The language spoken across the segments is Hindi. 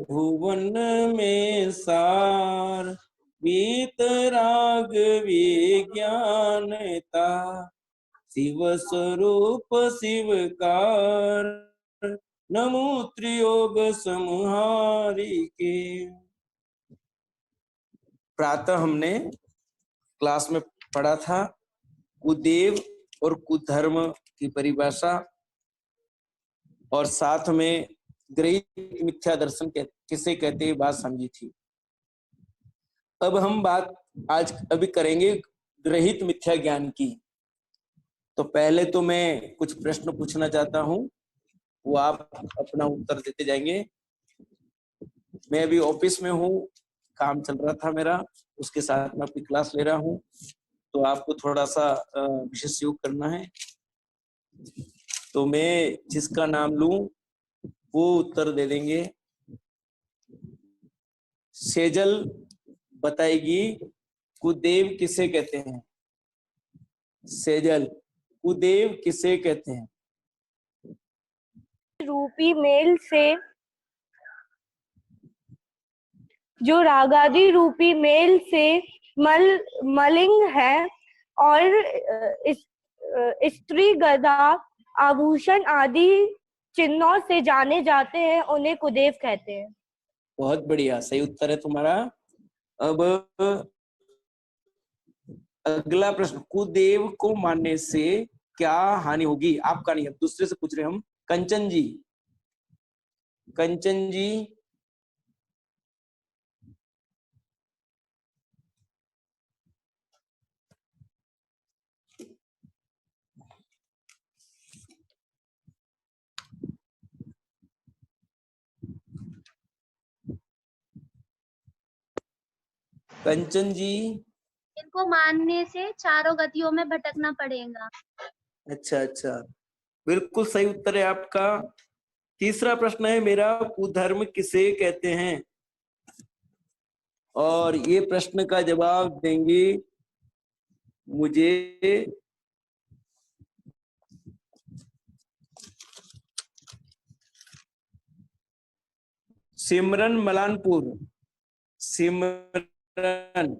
भुवन में सार, वीतराग विज्ञानता, शिव स्वरूप शिवकार, नमो त्रियोग संहारी के। प्रातः हमने क्लास में पढ़ा था कुदेव और कुधर्म की परिभाषा, और साथ में ग्रहित मिथ्या दर्शन किसे कहते हैं बात समझी थी। अब हम बात आज अभी करेंगे ग्रहित मिथ्या ज्ञान की। तो पहले तो मैं कुछ प्रश्न पूछना चाहता हूं, वो आप अपना उत्तर देते जाएंगे। मैं अभी ऑफिस में हूँ, काम चल रहा था मेरा, उसके साथ में अपनी क्लास ले रहा हूँ, तो आपको थोड़ा सा विशेष सहयोग करना है। तो मैं जिसका नाम लूं वो उत्तर दे देंगे। सेजल बताएगी कुदेव किसे कहते हैं। सेजल, कुदेव किसे कहते हैं? रूपी मेल से, जो रागादि रूपी मेल से मलिंग है और स्त्री गदा आभूषण आदि चिन्हों से जाने जाते हैं, उन्हें कुदेव कहते हैं। बहुत बढ़िया, सही उत्तर है तुम्हारा। अब अगला प्रश्न, कुदेव को मानने से क्या हानि होगी? आपका नहीं, अब दूसरे से पूछ रहे हम। कंचन जी, कंचन जी, कंचन जी। इनको मानने से चारों गतियों में भटकना पड़ेगा। अच्छा अच्छा, बिल्कुल सही उत्तर है आपका। तीसरा प्रश्न है मेरा, कुधर्म किसे कहते हैं? और ये प्रश्न का जवाब देंगे मुझे सिमरन मलानपुर। सिमरन,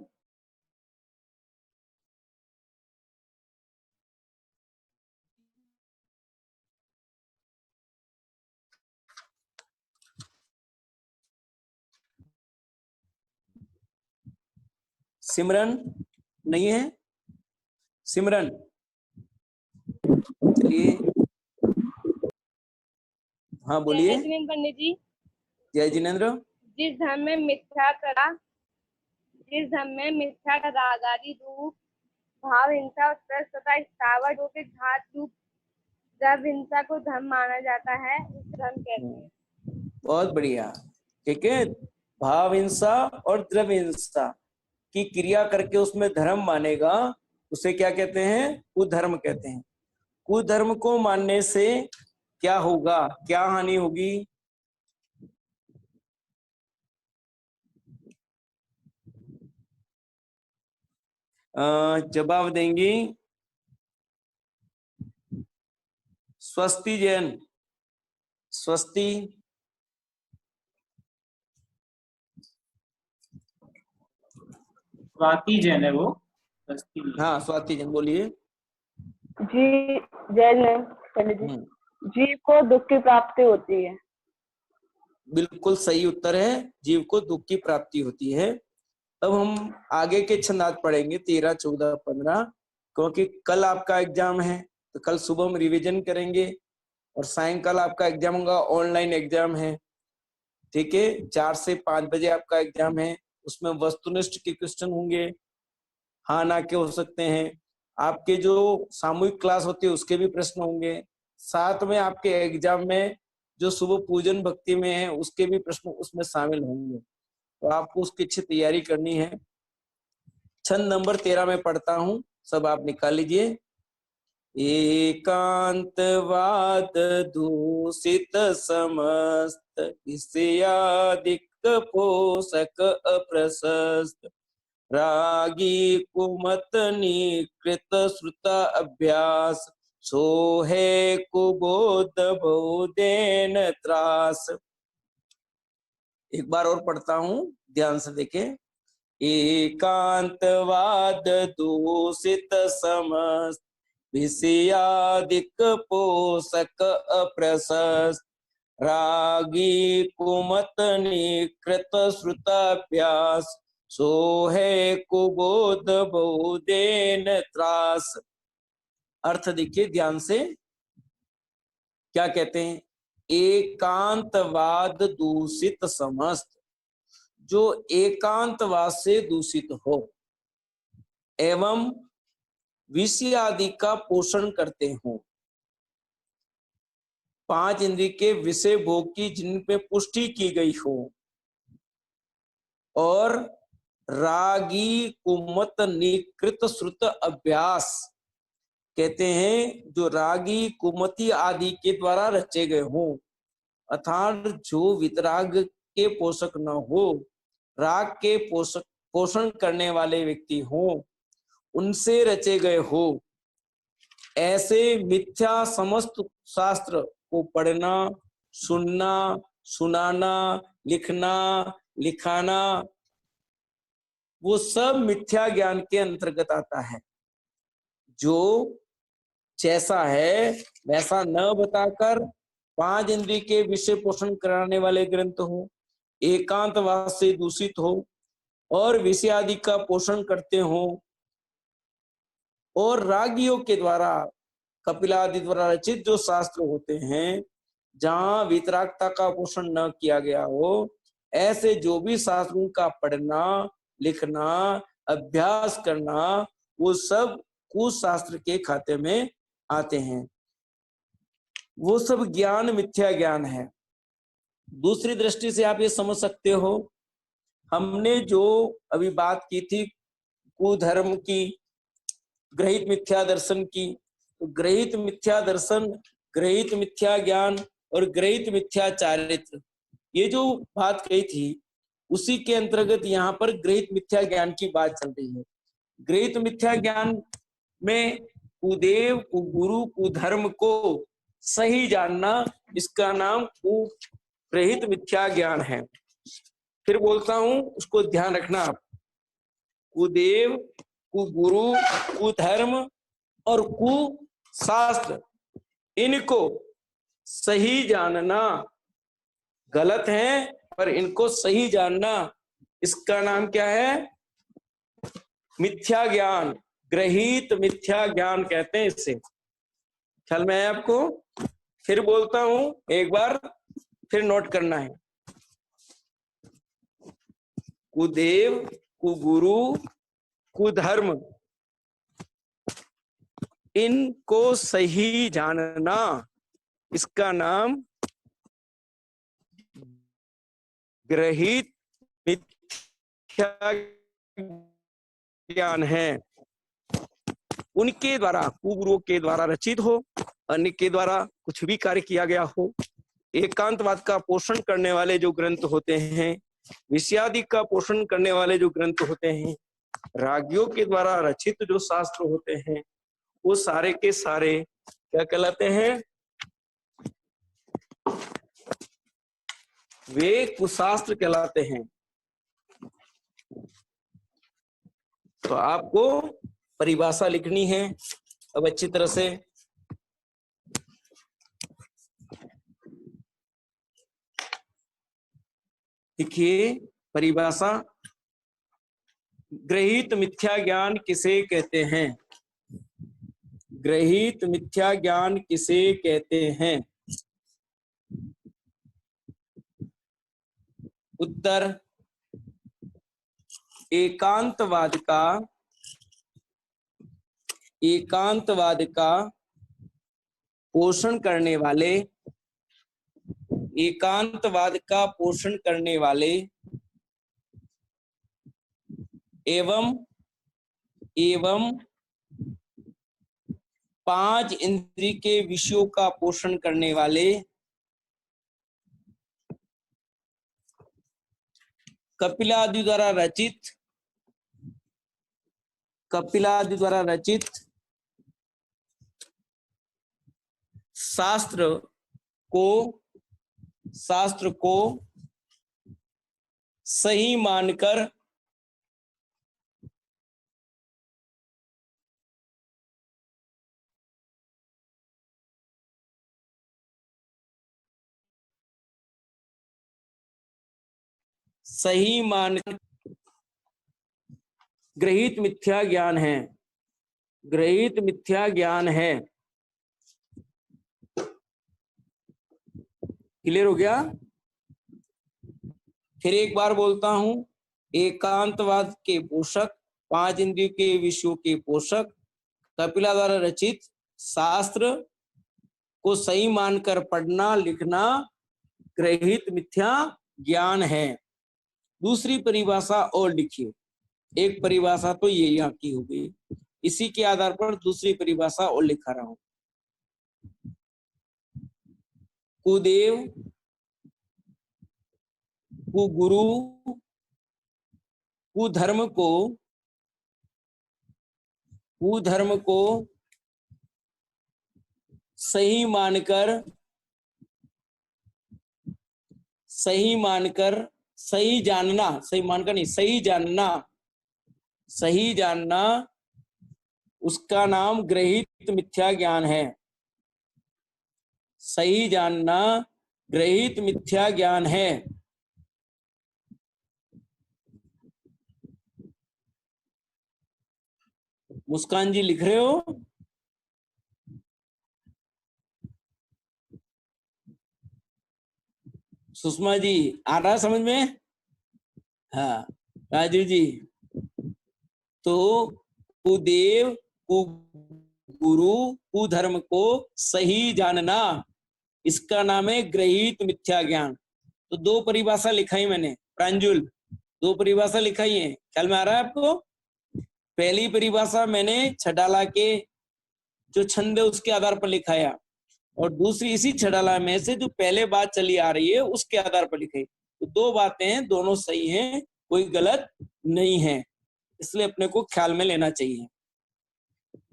सिमरन नहीं है? सिमरन, चलिए, हाँ बोलिए। जय पंडित जी। जय जिनेन्द्र। जिस धर्म में मिथ्या का रागादि रूप, भाव हिंसा, उत्कर्ष तथा स्थावर रूप घात रूप द्रव हिंसा को धर्म माना जाता है, उसे धर्म कहते हैं। बहुत बढ़िया, ठीक है। भाव हिंसा और द्रव्य हिंसा की क्रिया करके उसमें धर्म मानेगा, उसे क्या कहते हैं? कुधर्म कहते हैं। कुधर्म को मानने से क्या होगा, क्या हानि होगी? जवाब देंगी स्वस्ति जैन। स्वस्ति, स्वाति जैन है वो। हाँ स्वाति जैन, बोलिए जी। जैन पंडित जी। जीव को दुख की प्राप्ति होती है। बिल्कुल सही उत्तर है, जीव को दुख की प्राप्ति होती है। अब हम आगे के छंदात पढ़ेंगे 13, 14, 15, क्योंकि कल आपका एग्जाम है, तो कल सुबह हम रिवीजन करेंगे और सायंकाल आपका एग्जाम होगा, ऑनलाइन एग्जाम है, ठीक है। 4 से 5 बजे आपका एग्जाम है, उसमें वस्तुनिष्ठ के क्वेश्चन होंगे, हाँ ना के हो सकते हैं। आपके जो सामूहिक क्लास होती है उसके भी प्रश्न होंगे, साथ में आपके एग्जाम में जो सुबह पूजन भक्ति में है उसके भी प्रश्न उसमें शामिल होंगे, तो आपको उसकी अच्छी तैयारी करनी है। छंद नंबर 13 में पढ़ता हूं, सब आप निकाल लीजिए। एकांतवाद दूषित समस्त, विषयादिक पोषक अप्रशस्त, रागी कुमत निकृत श्रुत अभ्यास, सो है कुबोध बोधेन त्रास। एक बार और पढ़ता हूं, ध्यान से देखें। एकांतवाद दूषित समस्त विषयादिक पोषक अप्रशस्त रागी कुमत निकृत श्रुताभ्यास सो है कुबोध बोधेन त्रास। अर्थ देखिए ध्यान से, क्या कहते हैं? एकांतवाद दूषित समस्त, जो एकांतवाद से दूषित हो एवं विषय आदि का पोषण करते हो, 5 इंद्रिय के विषय भोग की जिन पे पुष्टि की गई हो, और रागी कुमत निकृत श्रुत अभ्यास, कहते हैं जो रागी कुमति आदि के द्वारा रचे गए हो, अर्थात जो वितराग के पोषक न हो, राग के पोषण करने वाले व्यक्ति हो, उनसे रचे गए हो, ऐसे मिथ्या समस्त शास्त्र को पढ़ना, सुनना, सुनाना, लिखना, लिखाना, वो सब मिथ्या ज्ञान के अंतर्गत आता है। जो जैसा है वैसा न बताकर 5 इंद्रिय के विषय पोषण कराने वाले ग्रंथ हो, एकांतवाद से दूषित हो और विषय आदि का पोषण करते हो, और रागियों के द्वारा, कपिलादि द्वारा रचित जो शास्त्र होते हैं जहां वितरागता का पोषण न किया गया हो, ऐसे जो भी शास्त्रों का पढ़ना, लिखना, अभ्यास करना, वो सब कुशास्त्र के खाते में आते हैं। वो सब ज्ञान मिथ्या ज्ञान है। दूसरी दृष्टि से आप ये समझ सकते हो, हमने जो अभी बात की थी कुधर्म की, ग्रहित मिथ्या दर्शन की, तो ग्रहित मिथ्या दर्शन, ग्रहित मिथ्या ज्ञान और ग्रहित मिथ्या चारित्र, ये जो बात कही थी उसी के अंतर्गत यहाँ पर ग्रहित मिथ्या ज्ञान की बात चल रही है। ग्रहित मिथ्या ज्ञान में कुदेव, कुगुरु, कुधर्म को सही जानना, इसका नाम कुग्रहित मिथ्या ज्ञान है। फिर बोलता हूं, उसको ध्यान रखना आप। कुदेव, कुगुरु, कुधर्म और कुशास्त्र, इनको सही जानना, गलत है पर इनको सही जानना, इसका नाम क्या है? मिथ्या ज्ञान, ग्रहित मिथ्या ज्ञान कहते हैं इसे। ख्याल में है आपको? फिर बोलता हूं एक बार, फिर नोट करना है। कुदेव, कुगुरु, कुधर्म, इनको सही जानना, इसका नाम ग्रहित मिथ्या ज्ञान है। उनके द्वारा, कुगुरुओं के द्वारा रचित हो, अन्य के द्वारा कुछ भी कार्य किया गया हो, एकांतवाद का पोषण करने वाले जो ग्रंथ होते हैं, विषयादि का पोषण करने वाले जो ग्रंथ होते हैं, रागियों के द्वारा रचित जो शास्त्र होते हैं, वो सारे के सारे क्या कहलाते हैं? वे कुशास्त्र कहलाते हैं। तो आपको परिभाषा लिखनी है अब अच्छी तरह से। देखिए परिभाषा, ग्रहित मिथ्या ज्ञान किसे कहते हैं? ग्रहित मिथ्या ज्ञान किसे कहते हैं? उत्तर, एकांतवाद का पोषण करने वाले, एकांतवाद का पोषण करने वाले एवं 5 इंद्रिय के विषयों का पोषण करने वाले, कपिलादि द्वारा रचित शास्त्र को सही मानकर सही मान गृहीत मिथ्या ज्ञान है, गृहीत मिथ्या ज्ञान है। क्लियर हो गया? फिर एक बार बोलता हूं, एकांतवाद के पोषक, पांच इंद्रियों के विषयों के पोषक, कपिला द्वारा रचित शास्त्र को सही मानकर पढ़ना लिखना गृहीत मिथ्या ज्ञान है। दूसरी परिभाषा और लिखिए। एक परिभाषा तो ये यहाँ की हो गई, इसी के आधार पर दूसरी परिभाषा और लिखा रहा हूं। कुदेव, कुगुरु, कुधर्म को सही मानकर सही जानना, सही मानकर नहीं, सही जानना उसका नाम गृहीत मिथ्या ज्ञान है। सही जानना गृहीत मिथ्या ज्ञान है। मुस्कान जी लिख रहे हो? सुषमा जी आ रहा समझ में? हाँ राजू जी, तो कुदेव, कुगुरु, कुधर्म को सही जानना, इसका नाम है गृहीत मिथ्या ज्ञान। तो दो परिभाषा लिखाई मैंने, प्रांजुल दो परिभाषा लिखाई है, ख्याल में आ रहा है आपको? पहली परिभाषा मैंने छडाला के जो छंद है उसके आधार पर लिखाया, और दूसरी इसी छडाला में से जो पहले बात चली आ रही है उसके आधार पर लिखाई। तो दो बातें हैं, दोनों सही हैं, कोई गलत नहीं है, इसलिए अपने को ख्याल में लेना चाहिए।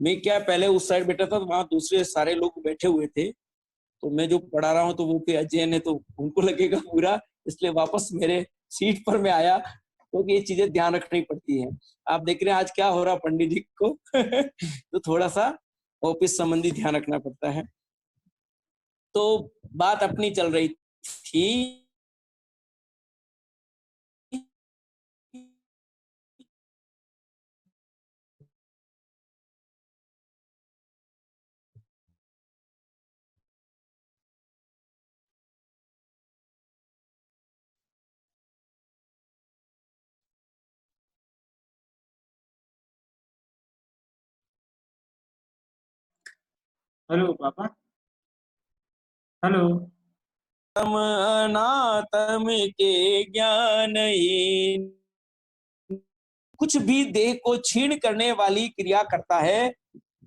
मैं क्या पहले उस साइड बैठा था तो वहां दूसरे सारे लोग बैठे हुए थे, तो मैं जो पढ़ा रहा हूँ तो वो अजय ने, तो उनको लगेगा पूरा, इसलिए वापस मेरे सीट पर मैं आया, क्योंकि ये चीजें ध्यान रखनी पड़ती है। आप देख रहे हैं आज क्या हो रहा पंडित जी को तो थोड़ा सा ऑफिस संबंधी ध्यान रखना पड़ता है। तो बात अपनी चल रही थी, हेलो पापा, हेलो। तम अनातम के ज्ञान ही कुछ भी देह को छीण करने वाली क्रिया करता है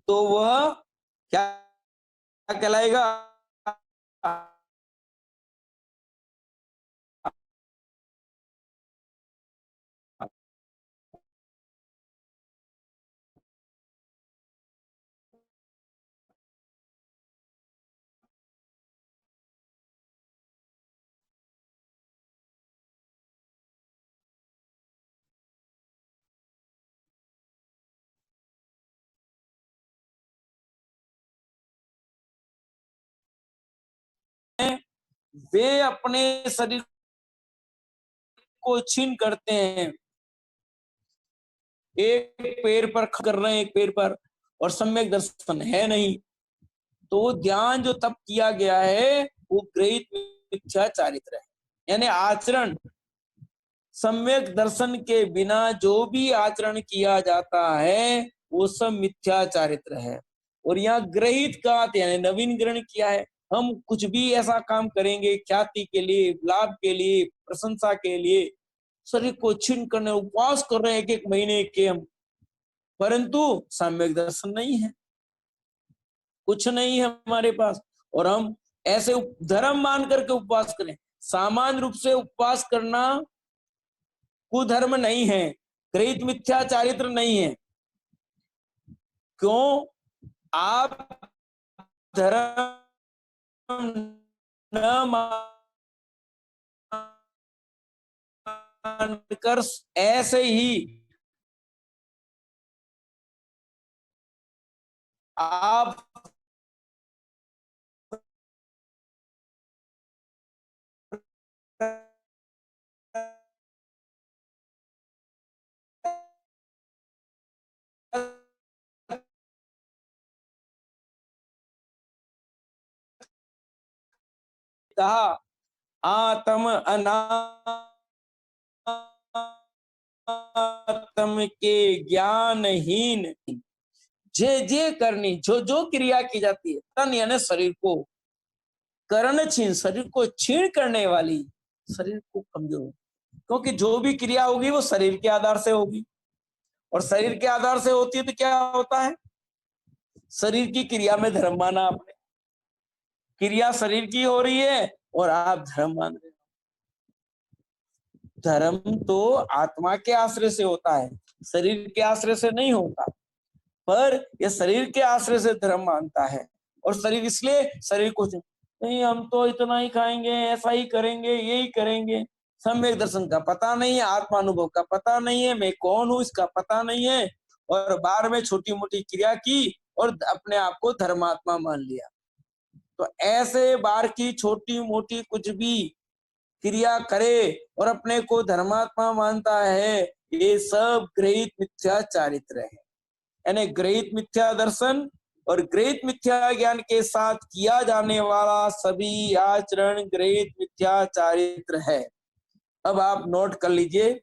तो वह क्या कहलाएगा? वे अपने शरीर को छीन करते हैं, एक पैर पर कर रहे हैं, एक पैर पर, और सम्यक दर्शन है नहीं, तो वो ध्यान जो तब किया गया है वो गृहीत मिथ्या चारित्र है। यानी आचरण, सम्यक दर्शन के बिना जो भी आचरण किया जाता है वो सब मिथ्या चारित्र है। और यहाँ गृहीत का यानी नवीन ग्रहण किया है। हम कुछ भी ऐसा काम करेंगे ख्याति के लिए, लाभ के लिए, प्रशंसा के लिए, शरीर को छीन करने उपवास कर रहे हैं एक एक महीने के हम, परंतु सम्यक दर्शन नहीं है, कुछ नहीं है हमारे पास, और हम ऐसे धर्म मान करके उपवास करें। सामान्य रूप से उपवास करना कुधर्म नहीं है, गृहीत मिथ्या चारित्र नहीं है। क्यों? आप धर्म न मानकर ऐसे ही आप कहा आत्म अनात्म के ज्ञानहीन जे जे करनी, जो जो क्रिया की जाती है तन यानी शरीर को, करण छीन शरीर को छीन करने वाली, शरीर को कमजोर, क्योंकि जो भी क्रिया होगी वो शरीर के आधार से होगी, और शरीर के आधार से होती है तो क्या होता है, शरीर की क्रिया में धर्म माना आपने, क्रिया शरीर की हो रही है और आप धर्म मान रहे हो। धर्म तो आत्मा के आश्रय से होता है, शरीर के आश्रय से नहीं होता, पर यह शरीर के आश्रय से धर्म मानता है। और शरीर इसलिए, शरीर को नहीं हम तो इतना ही खाएंगे, ऐसा ही करेंगे, यही करेंगे, सम्यक दर्शन का पता नहीं है, आत्मानुभव का पता नहीं है, मैं कौन हूं इसका पता नहीं है, और बार में छोटी मोटी क्रिया की और अपने आप को धर्मात्मा मान लिया। तो ऐसे बार की छोटी मोटी कुछ भी क्रिया करे और अपने को धर्मात्मा मानता है, ये सब गृहीत मिथ्या चारित्र है। यानी गृहीत मिथ्या दर्शन और गृहीत मिथ्या ज्ञान के साथ किया जाने वाला सभी आचरण गृहीत मिथ्या चारित्र है। अब आप नोट कर लीजिए,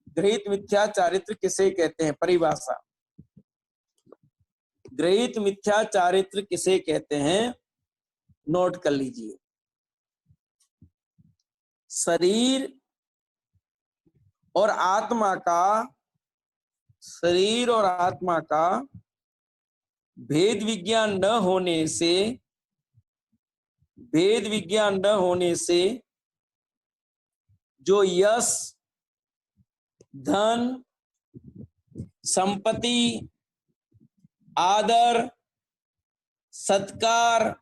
गृहीत मिथ्या चारित्र किसे कहते हैं, परिभाषा। गृहीत मिथ्या चारित्र किसे कहते हैं, नोट कर लीजिए। शरीर और आत्मा का, शरीर और आत्मा का भेद विज्ञान न होने से, भेद विज्ञान न होने से जो यश, धन, संपत्ति, आदर, सत्कार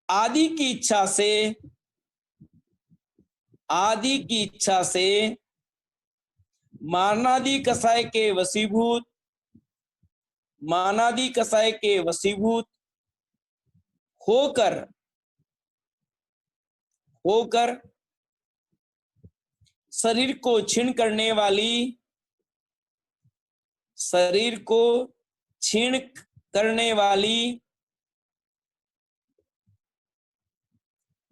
आदि की इच्छा से, आदि की इच्छा से मानादि कसाय के वशीभूत, मानादि कसाय के वशीभूत होकर, होकर शरीर को छीन करने वाली, शरीर को छीन करने वाली,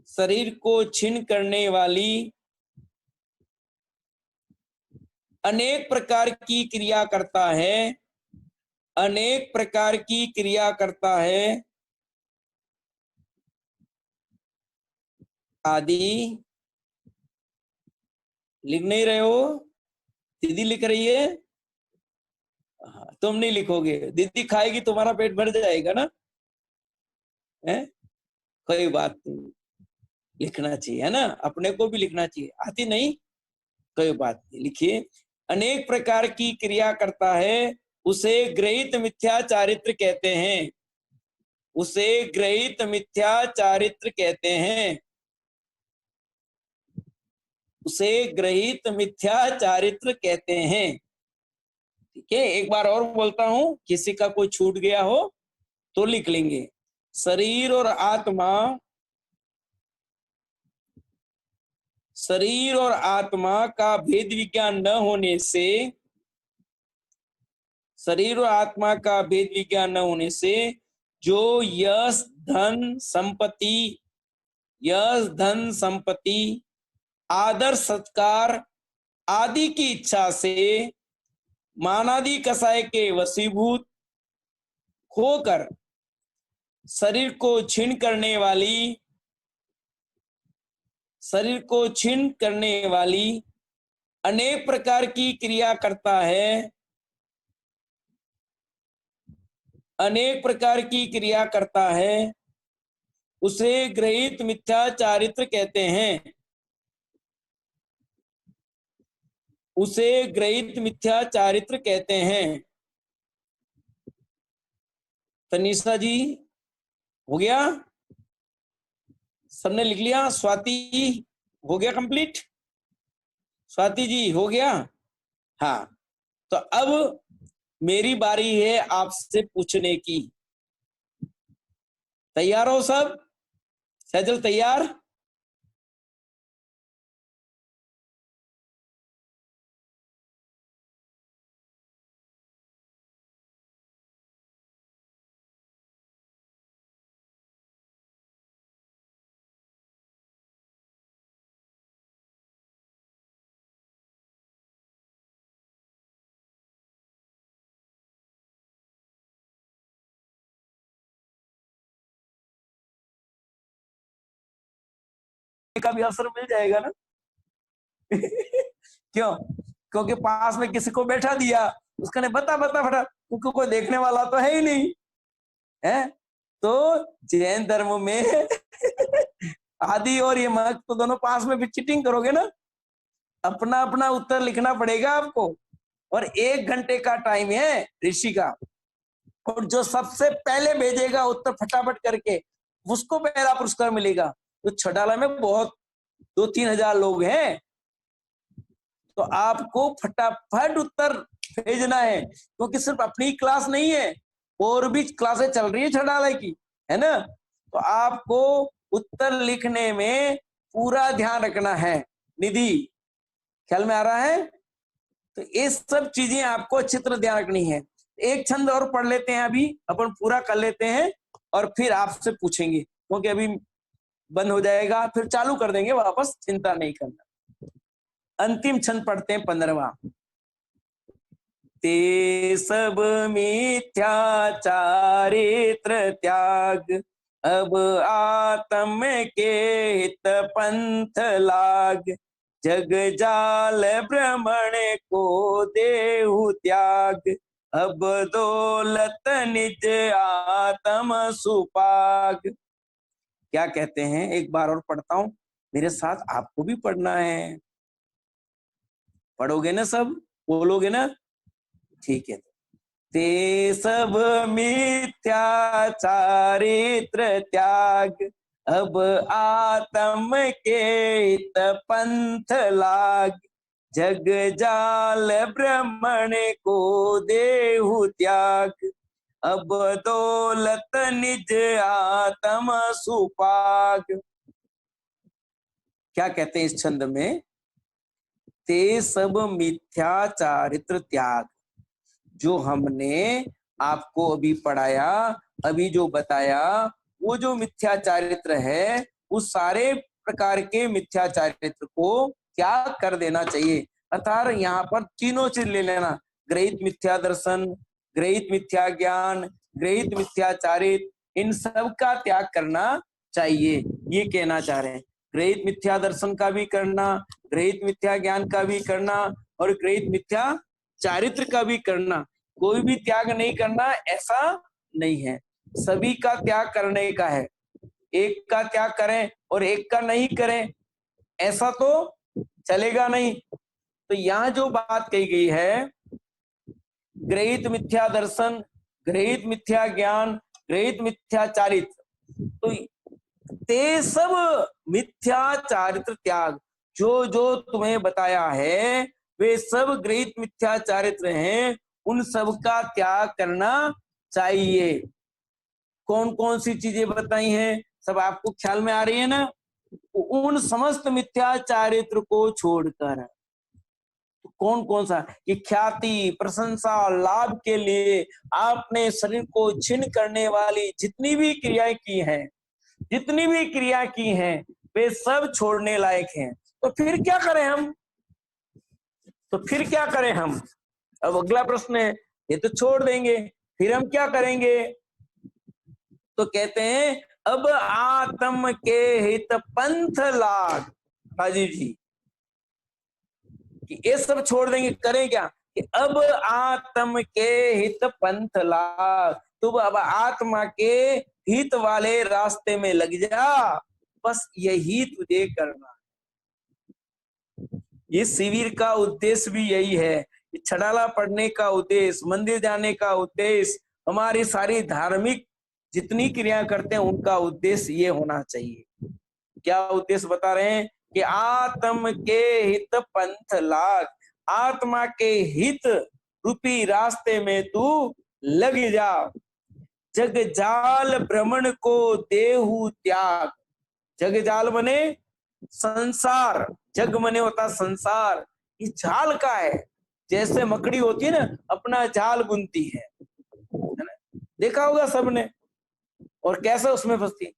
शरीर को छीन करने वाली अनेक प्रकार की क्रिया करता है, अनेक प्रकार की क्रिया करता है आदि। लिख नहीं रहे हो, दीदी लिख रही है, तुम नहीं लिखोगे, दीदी खाएगी तुम्हारा पेट भर जाएगा ना, है कोई बात नहीं, लिखना चाहिए है ना, अपने को भी लिखना चाहिए, आती नहीं कोई बात नहीं, लिखिए। अनेक प्रकार की क्रिया करता है, उसे गृहीत मिथ्या चारित्र कहते हैं, उसे गृहीत मिथ्या चारित्र कहते हैं, उसे गृहीत मिथ्या चारित्र कहते हैं। ठीक है, एक बार और बोलता हूं, किसी का कोई छूट गया हो तो लिख लेंगे। शरीर और आत्मा, शरीर और आत्मा का भेद विज्ञान न होने से, शरीर और आत्मा का भेद विज्ञान न होने से जो यश, धन, संपत्ति, यश, धन, संपत्ति, आदर, सत्कार आदि की इच्छा से मानादि कसाय के वशीभूत होकर शरीर को छीन करने वाली, शरीर को छीन करने वाली अनेक प्रकार की क्रिया करता है, अनेक प्रकार की क्रिया करता है, उसे गृहीत मिथ्या चारित्र कहते हैं, उसे गृहीत मिथ्या चारित्र कहते हैं। तनिषा जी हो गया, सबने लिख लिया, स्वाति हो गया कंप्लीट? स्वाति जी हो गया? हाँ, तो अब मेरी बारी है आपसे पूछने की। तैयार हो सब? सैजल तैयार? का भी अवसर मिल जाएगा ना? क्यों? क्योंकि पास में किसी को बैठा दिया, उसका ने बता बता फटा, क्योंकि कोई देखने वाला तो है ही नहीं है। तो जैन धर्म में आदि और ये महक तो दोनों पास में, भी चीटिंग करोगे ना, अपना अपना उत्तर लिखना पड़ेगा आपको। और 1 घंटे का टाइम है ऋषि का, और जो सबसे पहले भेजेगा उत्तर फटाफट करके, उसको पहला पुरस्कार मिलेगा। तो छडाला में बहुत 2-3 हजार लोग हैं, तो आपको फटाफट उत्तर भेजना है, क्योंकि सिर्फ अपनी क्लास नहीं है, और भी क्लासें चल रही है छडाला की, है ना। तो आपको उत्तर लिखने में पूरा ध्यान रखना है। निधि, ख्याल में आ रहा है? तो ये सब चीजें आपको अच्छी तरह ध्यान रखनी है। एक छंद और पढ़ लेते हैं, अभी अपन पूरा कर लेते हैं, और फिर आपसे पूछेंगे, क्योंकि अभी बंद हो जाएगा, फिर चालू कर देंगे वापस, चिंता नहीं करना। अंतिम छंद पढ़ते हैं 15वां। ते सब मिथ्या चारित्र त्याग, अब आत्म के हित पंथ लाग, जग जाल भ्रमण को देहु त्याग, अब दौलत निज आत्म सुपाग। क्या कहते हैं, एक बार और पढ़ता हूं, मेरे साथ आपको भी पढ़ना है। पढ़ोगे ना सब? बोलोगे ना? ठीक है। ते सब मिथ्या चारित्र त्याग, अब आत्म के हित पंथ लाग, जग जाल भ्रमण को देहु त्याग, अब दौलत निज आत्म सुपाग। क्या कहते हैं इस छंद में? ते सब मिथ्या चारित्र त्याग, जो हमने आपको अभी पढ़ाया, अभी जो बताया, वो जो मिथ्या चारित्र है, उस सारे प्रकार के मिथ्या चारित्र को त्याग कर देना चाहिए। अर्थात यहाँ पर तीनों चीज ले लेना, ग्रहित मिथ्या दर्शन, ग्रहित मिथ्या ज्ञान, ग्रहित मिथ्या चारित्र, इन सब का त्याग करना चाहिए, ये कहना चाह रहे हैं। ग्रहित मिथ्या दर्शन का भी करना, ग्रहित मिथ्या ज्ञान का भी करना, और ग्रहित मिथ्या चारित्र का भी करना। कोई भी त्याग नहीं करना ऐसा नहीं है, सभी का त्याग करने का है। एक का त्याग करें और एक का नहीं करें, ऐसा तो चलेगा नहीं। तो यहाँ जो बात कही गई है, ग्रहित मिथ्या दर्शन, ग्रहित मिथ्या ज्ञान, ग्रहित मिथ्या चारित्र, तो ते सब मिथ्या चारित्र त्याग, जो जो तुम्हें बताया है वे सब ग्रहित मिथ्या चारित्र हैं, उन सब का त्याग करना चाहिए। कौन कौन सी चीजें बताई हैं, सब आपको ख्याल में आ रही है ना? उन समस्त मिथ्या चारित्र को छोड़कर, तो कौन कौन सा? कि ख्याति, प्रशंसा, लाभ के लिए आपने शरीर को छिन्न करने वाली जितनी भी क्रियाएं की हैं, जितनी भी क्रिया की हैं, वे सब छोड़ने लायक हैं। तो फिर क्या करें हम? तो फिर क्या करें हम? अब अगला प्रश्न है, ये तो छोड़ देंगे, फिर हम क्या करेंगे? तो कहते हैं अब आत्म के हित पंथ लाग। हाजी जी, कि ये सब छोड़ देंगे, करें क्या? कि अब आत्म के हित पंथ लाग, तू अब आत्मा के हित वाले रास्ते में लग जा, बस यही तुझे करना। ये शिविर का उद्देश्य भी यही है, छड़ाला पढ़ने का उद्देश्य, मंदिर जाने का उद्देश्य, हमारी सारी धार्मिक जितनी क्रिया करते हैं उनका उद्देश्य ये होना चाहिए। क्या उद्देश्य बता रहे हैं? कि आत्म के हित पंथ लाग, आत्मा के हित रूपी रास्ते में तू लग जा। जग जाल भ्रमण को देहु त्याग, जग जाल बने संसार, जग मने होता संसार, ये जाल का है। जैसे मकड़ी होती है ना, अपना जाल बुनती है ना? देखा होगा सबने, और कैसे उसमें फंसती है,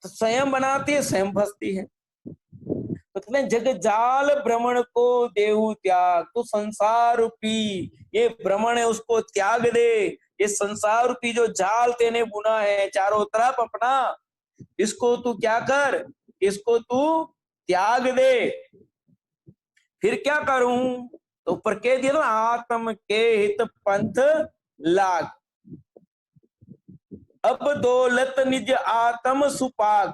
तो स्वयं बनाती है, स्वयं फंसती है। तो जग जाल भ्रमण को देहु त्याग, तो संसार रूपी ये भ्रमण है उसको त्याग दे। ये संसार रूपी जो जाल तेने बुना है चारों तरफ अपना, इसको तू क्या कर, इसको तू त्याग दे। फिर क्या करूं, तो ऊपर कह दिया ना, आत्म के हित पंथ लाग, अब दौलत निज आत्म सुपाग।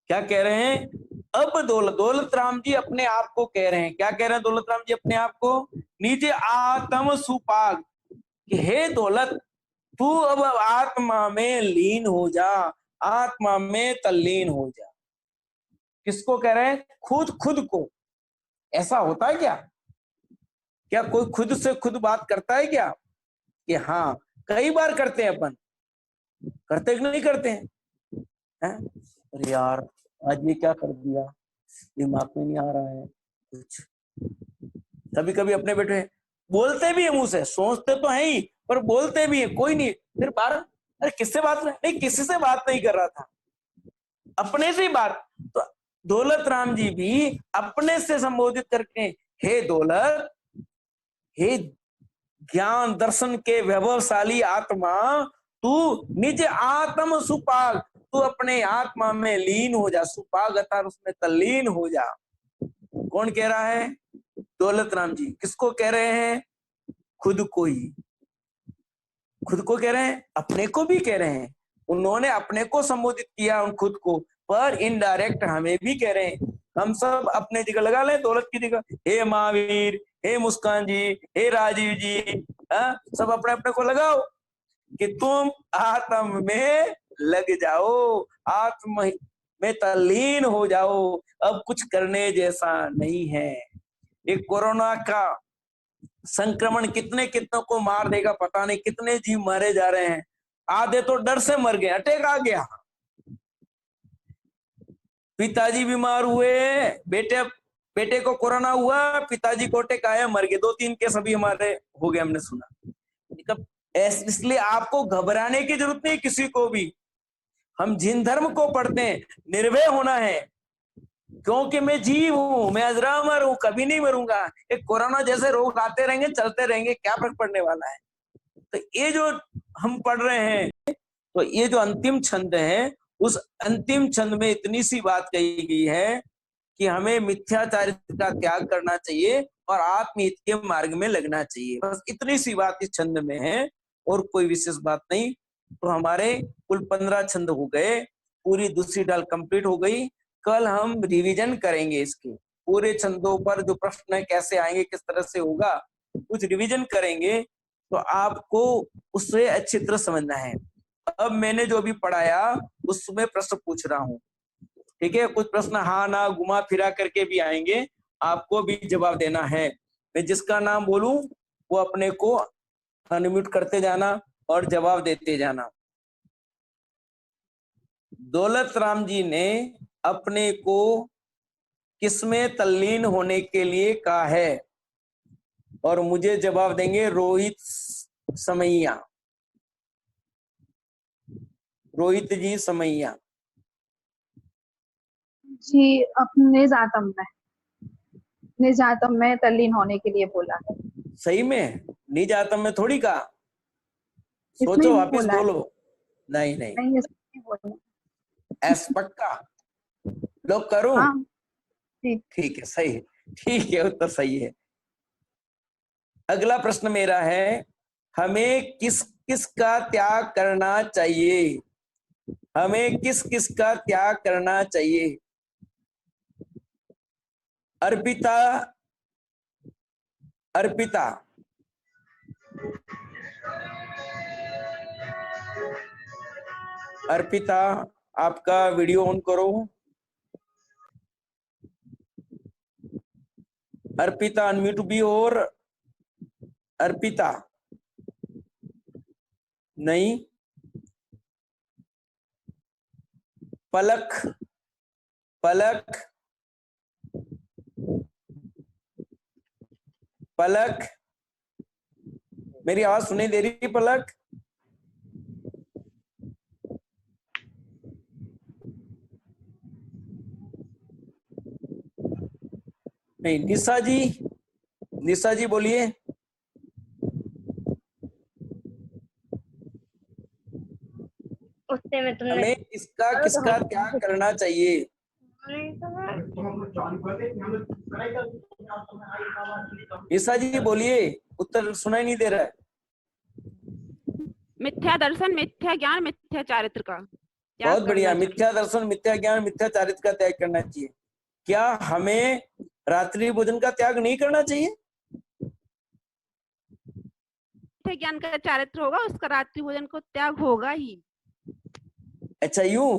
क्या कह रहे हैं, अब दौलत, दौलत राम जी अपने आप को कह रहे हैं, क्या कह रहे हैं दौलत राम जी अपने आप को, निज आत्म सुपाग, कि हे दौलत तू अब आत्मा में लीन हो जा, आत्मा में तल्लीन हो जा। किसको कह रहे हैं, खुद को। ऐसा होता है क्या, क्या कोई खुद से खुद बात करता है क्या, कि हाँ कई बार करते हैं अपन, करते कि नहीं करते हैं, हैं? अरे यार आज ये क्या कर दिया, दिमाग में नहीं आ रहा है कुछ। कभी कभी अपने बेटे बोलते भी है मुंह से, सोचते तो है ही पर बोलते भी है, कोई नहीं, फिर बार अरे किससे बात नहीं, किसी से बात नहीं कर रहा था, अपने से ही बात। तो दौलत राम जी भी अपने से संबोधित करके, हे दौलत, हे ज्ञान दर्शन के वैभवशाली आत्मा, तू निज आत्म सुपाग, तू अपने आत्मा में लीन हो जा, सुपाग अर्थात उसमें तल्लीन हो जा। कौन कह रहा है, दौलत राम जी। किसको कह रहे हैं, खुद को ही, खुद को कह रहे हैं, अपने को भी कह रहे हैं। उन्होंने अपने को संबोधित किया उन खुद को, पर इनडायरेक्ट हमें भी कह रहे हैं। हम सब अपने जगह लगा लें दौलत की जगह, हे महावीर, हे मुस्कान जी, हे राजीव जी, सब अपने अपने को लगाओ कि तुम आत्म में लग जाओ, आत्म में तल्लीन हो जाओ, अब कुछ करने जैसा नहीं है। एक कोरोना का संक्रमण कितने कितनों को मार देगा पता नहीं, कितने जीव मारे जा रहे हैं, आधे तो डर से मर गए, अटैक आ गया, पिताजी बीमार हुए, बेटे को कोरोना हुआ, पिताजी को अटैक आया, मर गए, 2-3 केस अभी हमारे हो गए, हमने सुना। इसलिए आपको घबराने की जरूरत नहीं किसी को भी। हम जिन धर्म को पढ़ते हैं, निर्भय होना है, क्योंकि मैं जीव हूं, मैं अजरामर हूं, कभी नहीं मरूंगा। एक कोरोना जैसे रोग आते रहेंगे, चलते रहेंगे, क्या फर्क पड़ने वाला है। तो ये जो हम पढ़ रहे हैं, तो ये जो अंतिम छंद है, उस अंतिम छंद में इतनी सी बात कही गई है कि हमें मिथ्याचारित्र का त्याग करना चाहिए और आत्महित के मार्ग में लगना चाहिए। बस इतनी सी बात इस छंद में है और कोई विशेष बात नहीं। तो हमारे कुल 15 छंद हो गए, पूरी दूसरी डाल कंप्लीट हो गई। कल हम रिवीजन करेंगे इसके पूरे छंदों पर, जो प्रश्न है कैसे आएंगे, किस तरह से होगा, कुछ रिवीजन करेंगे, तो आपको उससे अच्छी तरह समझना है। अब मैंने जो भी पढ़ाया उसमें प्रश्न पूछ रहा हूँ, ठीक है। कुछ प्रश्न हाँ ना घुमा फिरा करके भी आएंगे, आपको भी जवाब देना है। मैं जिसका नाम बोलूं वो अपने को अनम्यूट करते जाना और जवाब देते जाना। दौलत राम जी ने अपने को किसमें तल्लीन होने के लिए कहा है, और मुझे जवाब देंगे रोहित समैया, रोहित जी समैया जी। अपने निजातम में तल्लीन होने के लिए बोला है। सही में निज आत्म में थोड़ी कहा, इसमें सोचो ही वापिस बोला है। बोलो। नहीं नहीं, नहीं, इसमें ही बोला है। एस पक्का लोग करूं, हाँ जी। ठीक है, सही है, ठीक है, उत्तर सही है। अगला प्रश्न मेरा है, हमें किस किस का त्याग करना चाहिए, हमें किस किस का त्याग करना चाहिए। अर्पिता, अर्पिता, अर्पिता आपका वीडियो ऑन करो। अर्पिता अनम्यूट भी हो। और अर्पिता नहीं। पलक, पलक, पलक, मेरी आवाज सुनाई दे रही पलक? नहीं। निशा जी, निशा जी बोलिए। उससे में तुमने हमें किसका किसका त्याग करना चाहिए? निशा जी बोलिए, उत्तर सुनाई नहीं दे रहा है। मिथ्या दर्शन, मिथ्या ज्ञान, मिथ्या चारित्र का त्याग बहुत बढ़िया। करना चाहिए। मिथ्या दर्शन, मिथ्या ज्ञान, मिथ्या चारित्र का त्याग करना चाहिए। क्या हमें रात्रि भोजन का त्याग नहीं करना चाहिए? मिथ्या ज्ञान का चारित्र होगा, उसका रात्रि भोजन को त्याग होगा ही। अच्छा, यूं?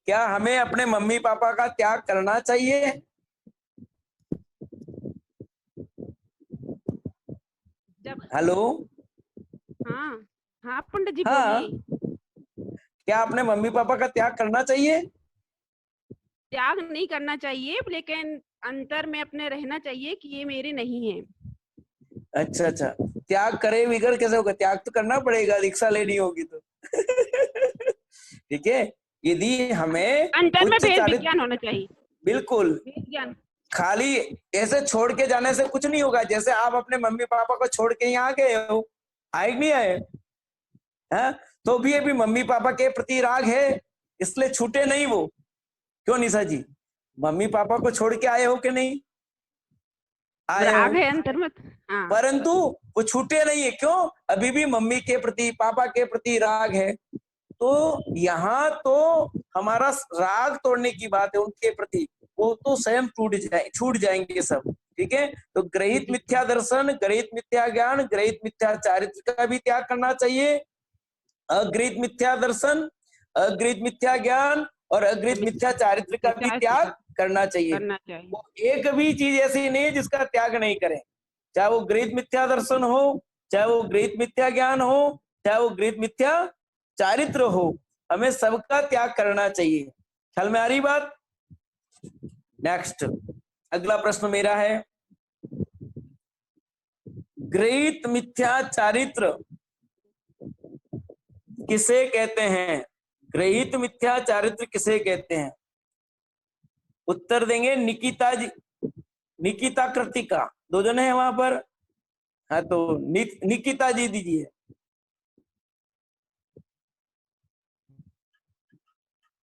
क्या हमें अपने मम्मी पापा का त्याग करना चाहिए? जब हेलो? हाँ हाँ पंडित जी हाँ, बोलिए। क्या अपने मम्मी पापा का त्याग करना चाहिए? त्याग नहीं करना चाहिए, लेकिन अंतर में अपने रहना चाहिए कि ये मेरे नहीं है। अच्छा अच्छा, त्याग करे बिगड़ कैसे होगा? त्याग तो करना पड़ेगा, रिक्शा लेनी होगी तो। ठीक है। यदि हमें अंतर में उच्च भेद चारित्र, विज्ञान होना चाहिए। बिल्कुल, भेद ज्ञान। खाली ऐसे छोड़ के जाने से कुछ नहीं होगा। जैसे आप अपने मम्मी पापा को छोड़ के यहाँ गए हो, आए कि नहीं आए? हैं? तो भी अभी मम्मी पापा के प्रति राग है, इसलिए छूटे नहीं वो। क्यों निशा जी? मम्मी पापा को छोड़ के आए हो कि नहीं आए हो? राग है अंतर में। हाँ। परंतु वो छूटे नहीं है। क्यों? अभी भी मम्मी के प्रति, पापा के प्रति राग है। तो यहाँ तो हमारा राग तोड़ने की बात है उनके प्रति, वो तो स्वयं छूट जाएंगे सब। ठीक है। तो ग्रहित मिथ्या दर्शन, ग्रहित मिथ्या ज्ञान, ग्रहित मिथ्या चारित्र का भी त्याग करना चाहिए। अग्रहित मिथ्या दर्शन, अग्रहित मिथ्या ज्ञान और अग्रहित मिथ्या चारित्र का भी त्याग करना चाहिए। करना चाहिए। वो एक भी चीज ऐसी नहीं है जिसका त्याग नहीं करें। चाहे वो गृहीत मिथ्या दर्शन हो, चाहे वो गृहीत मिथ्या ज्ञान हो, चाहे वो गृहीत मिथ्या चारित्र हो, हमें सबका त्याग करना चाहिए। ख्याल में आ रही बात? नेक्स्ट, अगला प्रश्न मेरा है, गृहीत मिथ्या चारित्र किसे कहते हैं? गृहीत मिथ्या चारित्र किसे कहते हैं? उत्तर देंगे निकिता जी, निकिता कृतिका, दो जने हैं वहां पर। हाँ, तो निकिता जी दीजिए।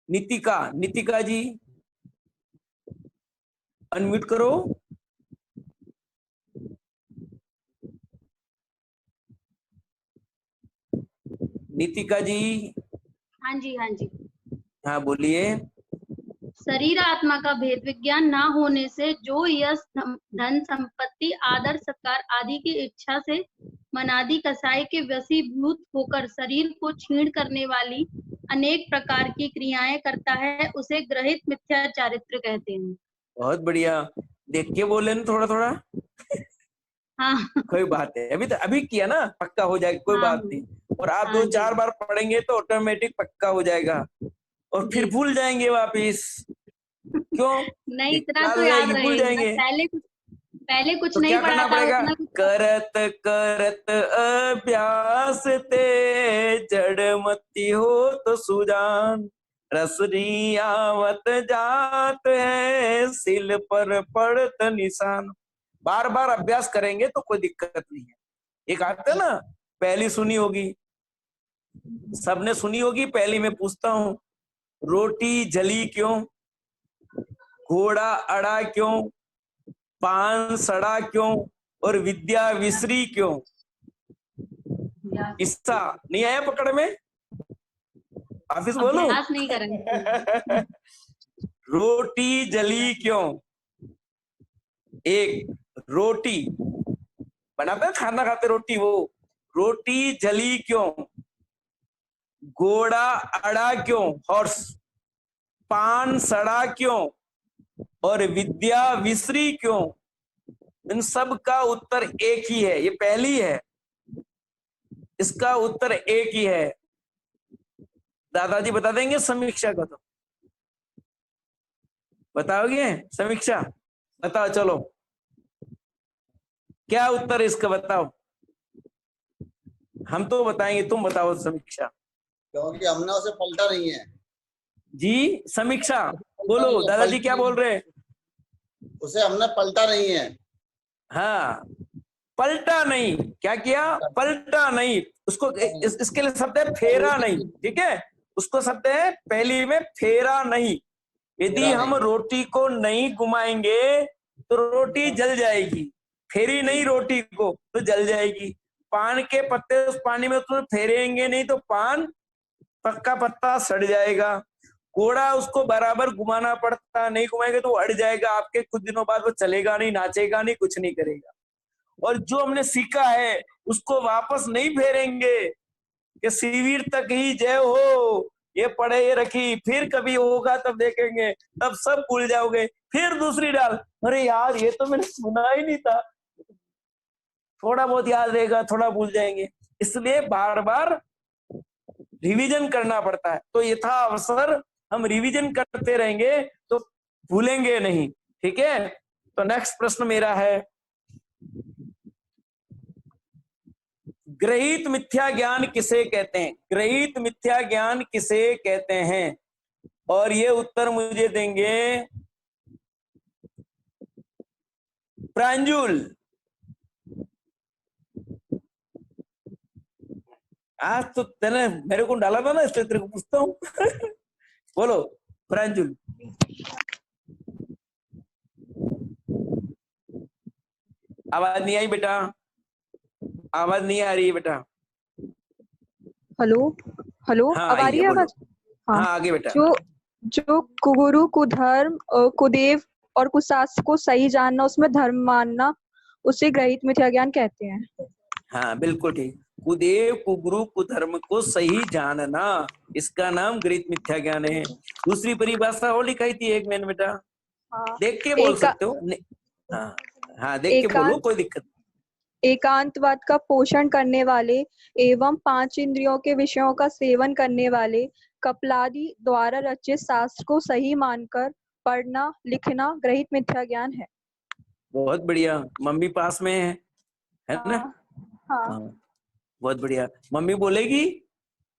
नितिका, नितिका जी अनम्यूट करो। नितिका जी। हाँ जी, हाँ जी। हाँ बोलिए। शरीर आत्मा का भेद विज्ञान ना होने से जो यश धन संपत्ति आदर सत्कार आदि की इच्छा से मनादि कसाई के वशीभूत होकर शरीर को क्षीण करने वाली अनेक प्रकार की क्रियाएं करता है, उसे ग्रहित मिथ्या चारित्र कहते हैं। बहुत बढ़िया। देख के बोले ना थोड़ा थोड़ा। हाँ कोई बात है, अभी किया ना, पक्का हो जाएगा, कोई हाँ बात नहीं। और आप हाँ दो जी चार बार पढ़ेंगे तो ऑटोमेटिक पक्का हो जाएगा, और फिर जी। भूल जाएंगे वापिस। क्यों? नहीं, एक इतना क्लास तो हो याद जाएगी, भूल रहेगा। जाएंगे। पहले कुछ तो नहीं क्या पढ़ा करना था, पड़ेगा? उतना कुछ। करत करत अभ्यास ते जड़ मती हो तो सुजान, रसरी आवत जात है सिल पर पड़त निशान। बार बार अभ्यास करेंगे तो कोई दिक्कत नहीं है। एक आता है ना, पहली सुनी होगी, सबने सुनी होगी। पहली मैं पूछता हूँ, रोटी जली क्यों, घोड़ा अड़ा क्यों, पान सड़ा क्यों, और विद्या विसरी क्यों? किस्सा नहीं आया पकड़ में? ऑफिस बोलूं? अभ्यास नहीं करेंगे। रोटी जली क्यों? एक, रोटी बनाते हैं, खाना खाते रोटी, वो रोटी जली क्यों? घोड़ा अड़ा क्यों, हॉर्स? पान सड़ा क्यों? और विद्या विसरी क्यों? इन सब का उत्तर एक ही है, ये पहली है, इसका उत्तर एक ही है। दादाजी बता देंगे समीक्षा का? तो बताओगे समीक्षा? बताओ चलो, क्या उत्तर है इसका, बताओ। हम तो बताएंगे, तुम बताओ समीक्षा। क्योंकि हमने उसे पलटा नहीं है। जी समीक्षा बोलो, दादाजी क्या बोल रहे हैं? उसे हमने पलटा नहीं है। हाँ, पलटा नहीं, क्या किया? पलटा नहीं। उसको इसके लिए शब्द है फेरा नहीं, ठीक है? उसको शब्द है पहली में फेरा नहीं। यदि हम रोटी को नहीं घुमाएंगे तो रोटी जल जाएगी, फेरी नहीं रोटी को तो जल जाएगी। पान के पत्ते उस पानी में तो फेरेंगे नहीं तो पान पक्का पत्ता सड़ जाएगा। घोड़ा उसको बराबर घुमाना पड़ता, नहीं घुमाएंगे तो अड़ जाएगा आपके, कुछ दिनों बाद वो चलेगा नहीं, नाचेगा नहीं, कुछ नहीं करेगा। और जो हमने सीखा है उसको वापस नहीं फेरेंगे कि शिविर तक ही जय हो, ये पढ़े ये रखी, फिर कभी होगा तब देखेंगे, तब सब भूल जाओगे, फिर दूसरी डाल, अरे यार ये तो मैंने सुना ही नहीं था। थोड़ा बहुत याद रहेगा, थोड़ा भूल जाएंगे, इसलिए बार बार रिवीजन करना पड़ता है। तो यथा अवसर हम रिवीजन करते रहेंगे तो भूलेंगे नहीं, ठीक है? तो नेक्स्ट प्रश्न मेरा है, ग्रहित मिथ्या ज्ञान किसे कहते हैं? ग्रहित मिथ्या ज्ञान किसे कहते हैं? और ये उत्तर मुझे देंगे प्रांजुल। आज तो तेने मेरे को डाला था ना, इसलिए तेरे को पूछता हूँ। बोलो प्रांजुल। आवाज नहीं आई बेटा, आवाज नहीं आ रही है बेटा। हेलो हेलो, हाँ, अब आ रही है आवाज? हाँ आगे बेटा। जो कुगुरु कुधर्म कुदेव और कुशास्त्र को सही जानना, उसमें धर्म मानना, उसे ग्रहित मिथ्या ज्ञान कहते हैं। हाँ बिल्कुल ठीक। कुदेव कुगुरु कुधर्म को सही जानना, इसका नाम ग्रहित मिथ्या ज्ञान है। दूसरी परिभाषा और लिखाई थी एक मैंने बेटा, देख के बोल सकते हो। हाँ हाँ, देख के बोलो, कोई दिक्कत। एकांतवाद का पोषण करने वाले एवं 5 इंद्रियों के विषयों का सेवन करने वाले कपिलादि द्वारा रचित शास्त्र को सही मानकर पढ़ना लिखना ग्रहित मिथ्या ज्ञान है। बहुत बढ़िया, मम्मी पास में है ना? हाँ, बहुत बढ़िया। मम्मी बोलेगी?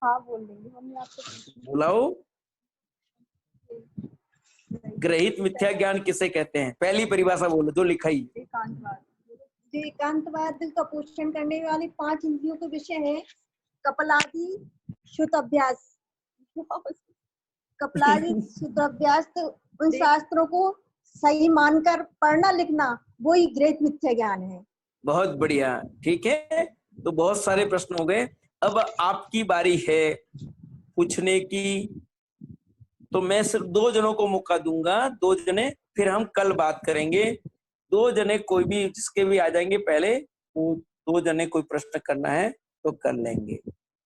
हाँ बोल देंगी मम्मी, आपको बुलाओ। ग्रहित मिथ्या ज्ञान किसे कहते हैं? पहली परिभाषा बोलो जो लिखाई। एकांतवाद का पोषण करने वाले 5 इंद्रियों के विषय है कपिलादि शुद्ध अभ्यास। कपिलादि शुद्ध अभ्यास, तो उन शास्त्रों को सही मानकर पढ़ना लिखना वही ग्रहित मिथ्या ज्ञान है। बहुत बढ़िया, ठीक है। तो बहुत सारे प्रश्न हो गए, अब आपकी बारी है पूछने की। तो मैं सिर्फ 2 जनों को मौका दूंगा, 2 जने, फिर हम कल बात करेंगे। 2 जने कोई भी जिसके भी आ जाएंगे पहले, वो 2 जने कोई प्रश्न करना है तो कर लेंगे।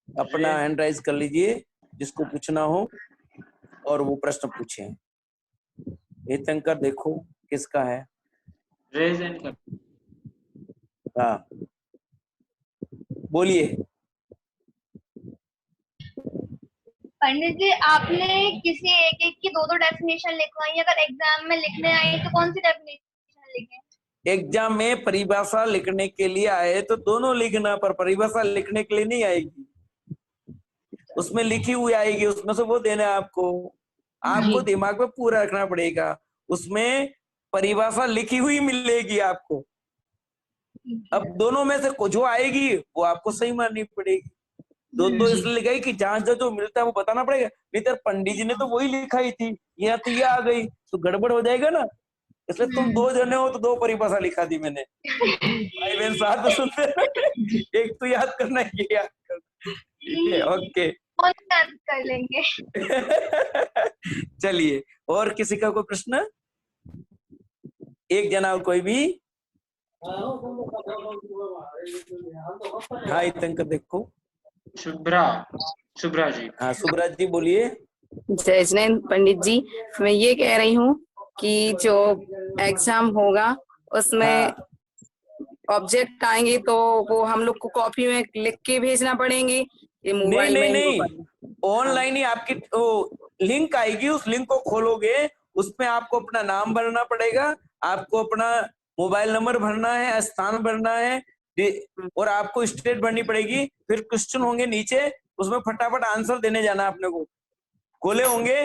अपना हैंड राइज कर लीजिए जिसको पूछना हो और वो प्रश्न पूछे। ये तंकर देखो किसका है, रेज एंड कर। हाँ बोलिए। पंडित जी, आपने किसी एक की 2 डेफिनेशन लिखवाई, अगर एग्जाम में लिखने आई तो कौन सी डेफिनेशन लिखें? एग्जाम में परिभाषा लिखने के लिए आए तो दोनों लिखना, पर परिभाषा लिखने के लिए नहीं आएगी, उसमें लिखी हुई आएगी, उसमें से वो देना है आपको दिमाग में पूरा रखना पड़ेगा। उसमें परिभाषा लिखी हुई मिलेगी आपको। अब दोनों में से जो आएगी वो आपको सही माननी पड़ेगी। 2 इसलिए लिखाई कि जहां जो मिलता है वो बताना पड़ेगा, नहीं तो पंडित जी ने तो वही लिखाई थी, यहाँ तो ये आ गई तो गड़बड़ हो जाएगा ना। इसलिए तुम 2 जने हो तो 2 परिभाषा लिखा दी मैंने। भाई बहन साथ में सुनते, एक तो याद करना, ये याद करना, ठीक है? ओके, कर लेंगे। चलिए, और किसी का कोई प्रश्न? एक जना और कोई भी? हाँ तंकर देखो। शुभ्रा जी। हाँ शुभ्रा जी बोलिए। जय जैन पंडित जी, मैं ये कह रही हूँ कि जो एग्जाम होगा उसमें हाँ। ऑब्जेक्ट आएंगे तो वो हम लोग को कॉपी में लिख के भेजना पड़ेंगे, ये नहीं मोबाइल नहीं में ही नहीं, होगा? ऑनलाइन ही आपकी वो लिंक आएगी, उस लिंक को खोलोगे, उसमें आपको अपना नाम भरना पड़ेगा, आपको अपना मोबाइल नंबर भरना है, स्थान भरना है, और आपको स्टेट भरनी पड़ेगी। फिर क्वेश्चन होंगे नीचे, उसमें फटाफट आंसर देने जाना अपने को। खोले होंगे